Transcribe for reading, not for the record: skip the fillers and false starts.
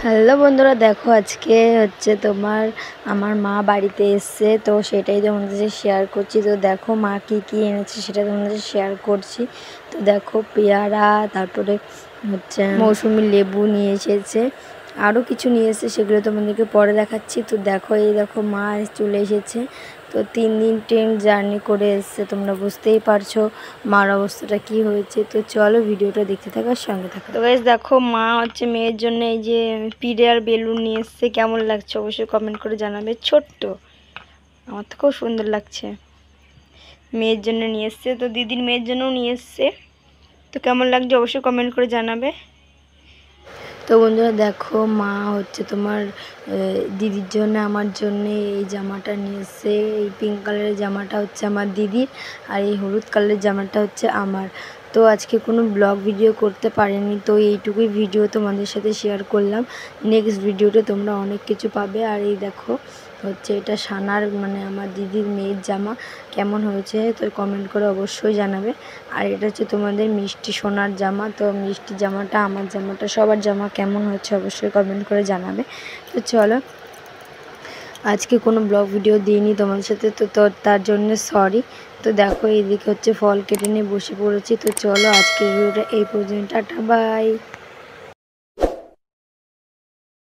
Hello বন্ধুরা, দেখো আজকে হচ্ছে তোমার আমার মা বাড়িতে এসছে, তো সেটাই তোমাদের সাথে শেয়ার করছি। তো দেখো মা কি কি এনেছে সেটা তোমাদের সাথে শেয়ার করছি। তো দেখো পেয়ারা, তারপরে হচ্ছে মৌসুমি লেবু নিয়ে এসেছে, আরও কিছু নিয়ে এসেছে, সেগুলো তোমাদেরকে পরে দেখাচ্ছি। তো দেখো এই দেখো মা চলে এসেছে। তো 3 দিন ট্রেন জার্নি করে এসছে, তোমরা বুঝতেই পারছো মার অবস্থাটা কি হয়েছে। তো চলো ভিডিওটা দেখতে থাকার সঙ্গে থাকো। তো গাইস দেখো মা হচ্ছে মেয়ের জন্য এই যে পিড়ে আর বেলুন নিয়ে এসছে, কেমন লাগছে অবশ্যই কমেন্ট করে জানাবে। ছোট্ট, আমার তো খুব সুন্দর লাগছে। মেয়ের জন্য নিয়ে এসছে, তো দিদির মেয়ের জন্যও নিয়ে এসছে। তো কেমন লাগছে অবশ্যই কমেন্ট করে জানাবে। তো বন্ধুরা দেখো মা হচ্ছে তোমার দিদির জন্য আমার জন্য এই জামাটা নিয়ে এসছে। এই পিঙ্ক কালারের জামাটা হচ্ছে আমার দিদির, আর এই হলুদ কালারের জামাটা হচ্ছে আমার। তো আজকে কোনো ব্লগ ভিডিও করতে পারিনি, তো এইটুকুই ভিডিও তোমাদের সাথে শেয়ার করলাম। নেক্সট ভিডিওতে তোমরা অনেক কিছু পাবে। আর এই দেখো হচ্ছে এটা সানার মানে আমার দিদির মেয়ের জামা, কেমন হয়েছে তো কমেন্ট করে অবশ্যই জানাবে। আর এটা হচ্ছে তোমাদের মিষ্টি সোনার জামা। তো মিষ্টি জামাটা, আমার জামাটা, সবার জামা কেমন হচ্ছে অবশ্যই কমেন্ট করে জানাবে। তো চলো, আজকে কোনো ব্লগ ভিডিও দিইনি তোমাদের সাথে, তো তার জন্য সরি। তো দেখো এইদিকে হচ্ছে ফল কেটে নিয়ে বসে পড়েছি। তো চলো আজকের ভিডিওটা এই পর্যন্ত, টাটা বাই।